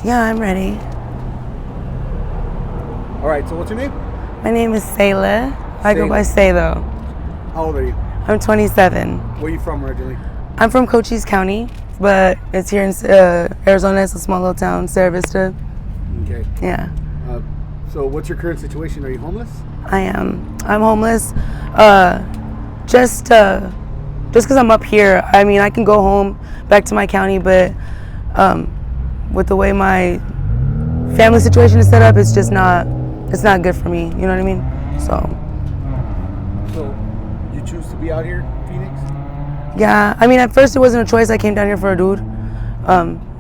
Yeah, I'm ready. All right, so what's your name? My name is Saila. I go by Sailo. How old are you? I'm 27. Where are you from originally? I'm from Cochise County, but it's here in Arizona. It's a small little town, Sierra Vista. Okay. Yeah. So what's your current situation? Are you homeless? I am. I'm homeless. Just because I'm up here, I mean, I can go home back to my county, but with the way my family situation is set up, it's not good for me. You know what I mean? So you choose to be out here, Phoenix? yeah, I mean, at first it wasn't a choice. I came down here for a dude,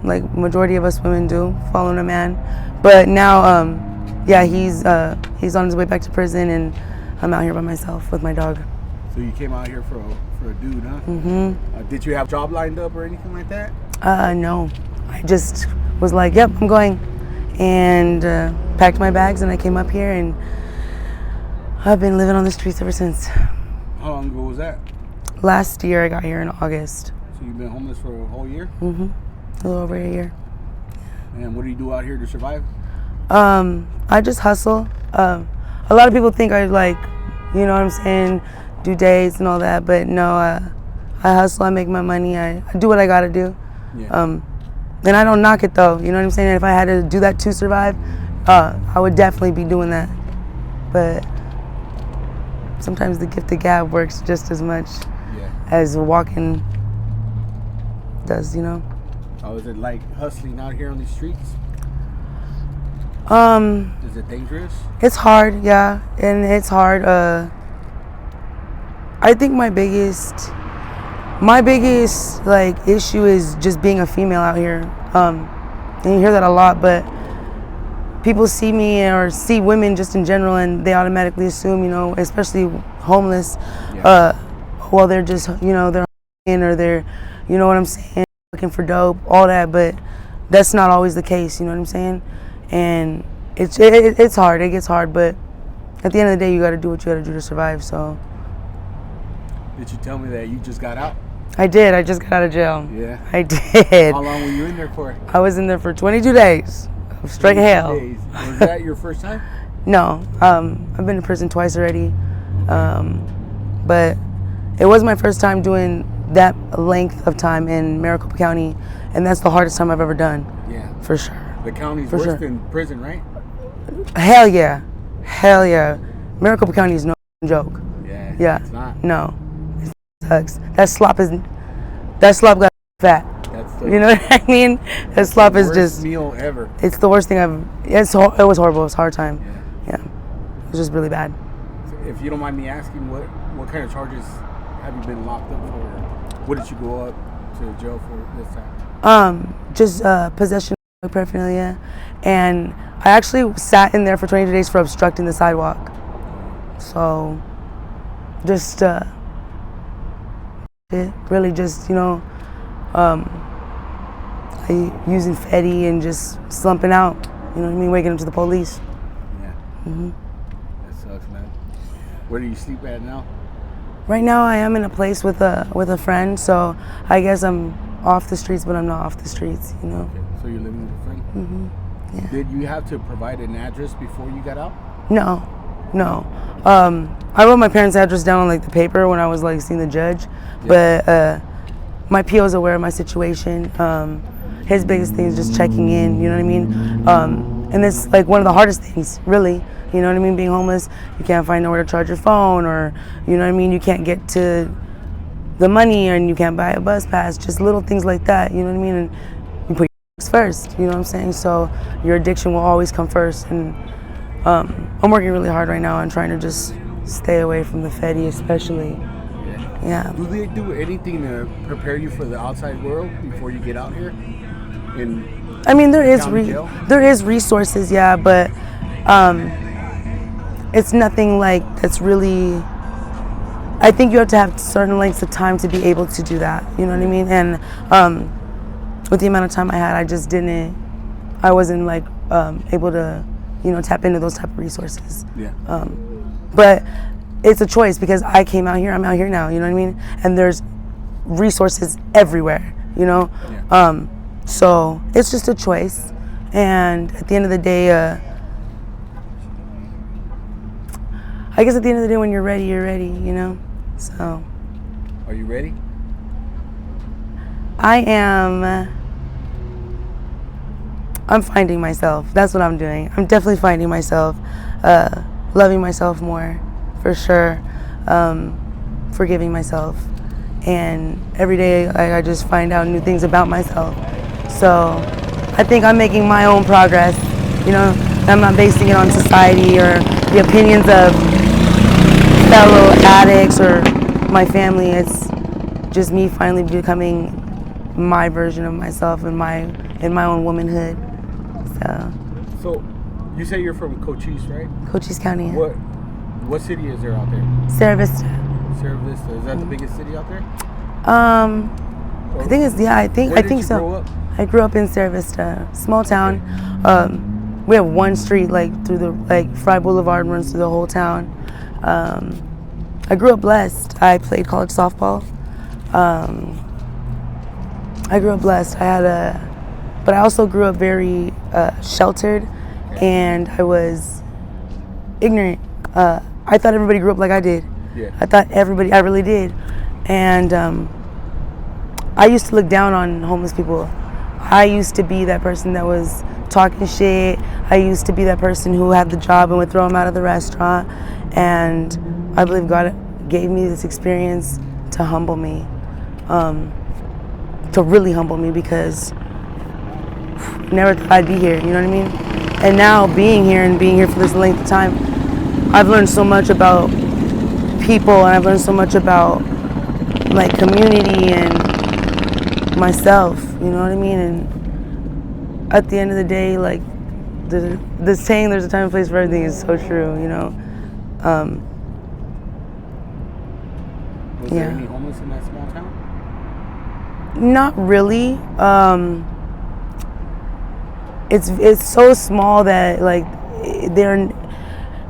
like majority of us women do, following a man. But now, yeah, he's on his way back to prison, and I'm out here by myself with my dog. So you came out here for a dude, huh? Mm-hmm. Did you have a job lined up or anything like that? No, I just was like, yep, I'm going, and packed my bags, and I came up here, and I've been living on the streets ever since. How long ago was that? Last year, I got here in August. So you've been homeless for a whole year? Mm-hmm. A little over a year. And what do you do out here to survive? I just hustle. A lot of people think I like, you know what I'm saying, do days and all that, but no, I hustle, I make my money, I do what I gotta do. Yeah. And I don't knock it though, you know what I'm saying? If I had to do that to survive, I would definitely be doing that. But sometimes the gift of gab works just as much as walking does, you know? How is it like hustling out here on these streets? Is it dangerous? It's hard, yeah, and it's hard. I think my biggest like issue is just being a female out here. And you hear that a lot, but people see me or see women just in general, and they automatically assume, you know, especially homeless, well, they're just, you know, they're or they're, you know what I'm saying, looking for dope, all that, but that's not always the case, you know what I'm saying? And it's hard, it gets hard, but at the end of the day, you gotta do what you gotta do to survive, so. Did you tell me that you just got out? I did, I just got out of jail. Yeah? I did. How long were you in there for? I was in there for 22 days of straight hell. Days. Was that your first time? No, I've been to prison twice already, but it was my first time doing that length of time in Maricopa County, and that's the hardest time I've ever done. Yeah. For sure. The county's worse than prison, right? Hell yeah. Hell yeah. Maricopa County is no joke. Yeah. Yeah. It's not. No. It sucks. That slop got fat. You know what I mean? That slop is just. Worst meal ever. It's the worst thing it was horrible. It was a hard time. Yeah. It was just really bad. If you don't mind me asking, what kind of charges have you been locked up for? What did you go up to jail for this time? Just possession of paraphernalia, and I actually sat in there for 22 days for obstructing the sidewalk. So, just really just, you know, using Fetty and just slumping out. You know what I mean? Waking up to the police. Yeah. Mm-hmm. That sucks, man. Where do you sleep at now? Right now, I am in a place with a friend, so I guess I'm off the streets, but I'm not off the streets, you know. Okay, so you're living with a friend? Mm-hmm. Yeah. Did you have to provide an address before you got out? No. I wrote my parents' address down on like the paper when I was like seeing the judge, but my PO is aware of my situation. His biggest thing is just checking in, you know what I mean? And it's like one of the hardest things, really. You know what I mean? Being homeless, you can't find nowhere to charge your phone, or, you know what I mean? You can't get to the money, and you can't buy a bus pass, just little things like that, you know what I mean? And you put your first, you know what I'm saying? So your addiction will always come first. And I'm working really hard right now on trying to just stay away from the Fetty, especially. Yeah. Do they do anything to prepare you for the outside world before you get out here? I mean, there is resources, yeah, but it's nothing like that's really. I think you have to have certain lengths of time to be able to do that. You know what I mean? And with the amount of time I had, I wasn't like able to, you know, tap into those type of resources. Yeah. But it's a choice because I came out here. I'm out here now. You know what I mean? And there's resources everywhere. You know. Yeah. So it's just a choice, And at the end of the day, I guess at the end of the day, when you're ready, you know? So. Are you ready? I am. I'm finding myself. That's what I'm doing. I'm definitely finding myself, loving myself more, for sure, forgiving myself. And every day I just find out new things about myself. So I think I'm making my own progress, you know? I'm not basing it on society or the opinions of fellow addicts or my family. It's just me finally becoming my version of myself in my own womanhood. So you say you're from Cochise, right? Cochise County. Yeah. What city is there out there? Sierra Vista. Sierra Vista. Is that the biggest city out there? I think it's I think Where did you so. grow up? I grew up in Sierra Vista, small town. We have one street through the Fry Boulevard runs through the whole town. I grew up blessed. I played college softball. I grew up blessed. But I also grew up very sheltered, and I was ignorant. I thought everybody grew up like I did. Yeah. I really did. And I used to look down on homeless people. I used to be that person that was talking shit. I used to be that person who had the job and would throw them out of the restaurant. And I believe God gave me this experience to humble me, to really humble me, because never thought I'd be here, you know what I mean? And now being here for this length of time, I've learned so much about people, and I've learned so much about like community and myself, you know what I mean? And at the end of the day, like the saying, there's a time and place for everything, is so true, you know? Was there any homeless in that small town? Not really. It's so small that like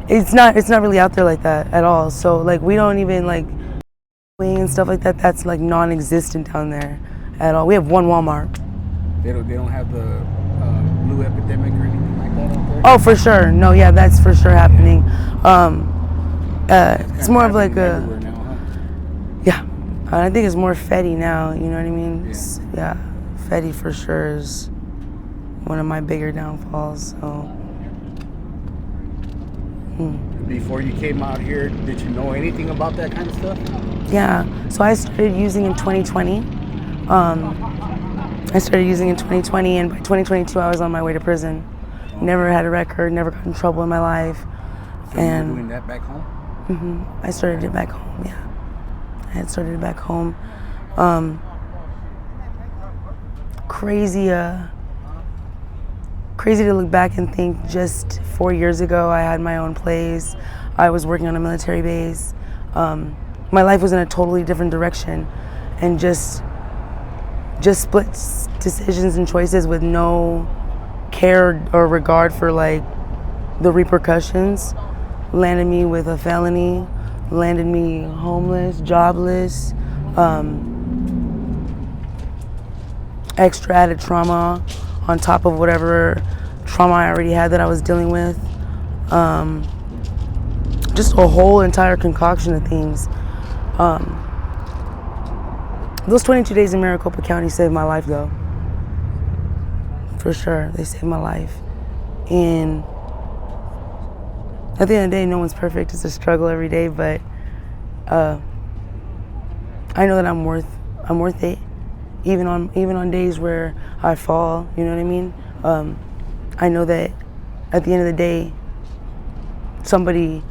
it's not really out there like that at all. So like we don't even like and stuff like that. That's like non-existent down there at all. We have one Walmart. They don't have the blue epidemic or anything like that out there? Oh, for sure. No, yeah, that's for sure happening. It's more of like a now, huh? yeah. I think it's more Fetty now. You know what I mean? Yeah, Fetty for sure is one of my bigger downfalls. So. Before you came out here, did you know anything about that kind of stuff? Yeah, so I started using in 2020. I started using in 2020, and by 2022 I was on my way to prison. Never had a record, never got in trouble in my life. So and you were doing that back home? I started it back home, yeah. I had started it back home. Crazy to look back and think just 4 years ago I had my own place. I was working on a military base. My life was in a totally different direction, and just split decisions and choices with no care or regard for like the repercussions landed me with a felony, landed me homeless, jobless, extra added trauma on top of whatever trauma I already had that I was dealing with. Just a whole entire concoction of things. Those 22 days in Maricopa County saved my life, though. For sure, they saved my life. And at the end of the day, no one's perfect. It's a struggle every day, but I know that I'm worth it. Even on days where I fall, you know what I mean? I know that at the end of the day, somebody,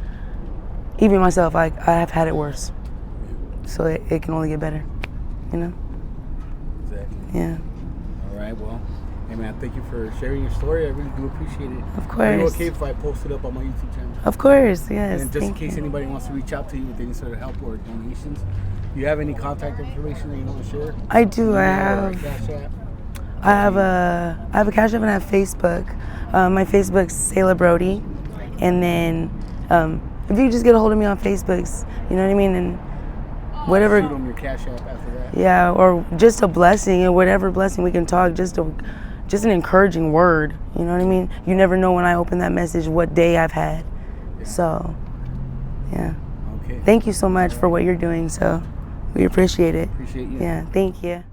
even myself, I have had it worse. So it can only get better, you know? Exactly. Yeah. All right, well, hey man, thank you for sharing your story. I really do appreciate it. Of course. Is it okay if I post it up on my YouTube channel? Of course, yes. And just in case anybody wants to reach out to you with any sort of help or donations, do you have any contact information that you want to share? I do. I have a Cash App and I have Facebook. My Facebook's Saila Brody, and then if you just get a hold of me on Facebook, you know what I mean, and whatever. Shoot them your Cash App after that. Yeah, or just a blessing, and whatever blessing we can talk, just to just an encouraging word. You know what I mean? You never know when I open that message what day I've had. Yeah. So, yeah. Okay. Thank you so much for what you're doing. So, we appreciate it. Appreciate you. Yeah, thank you.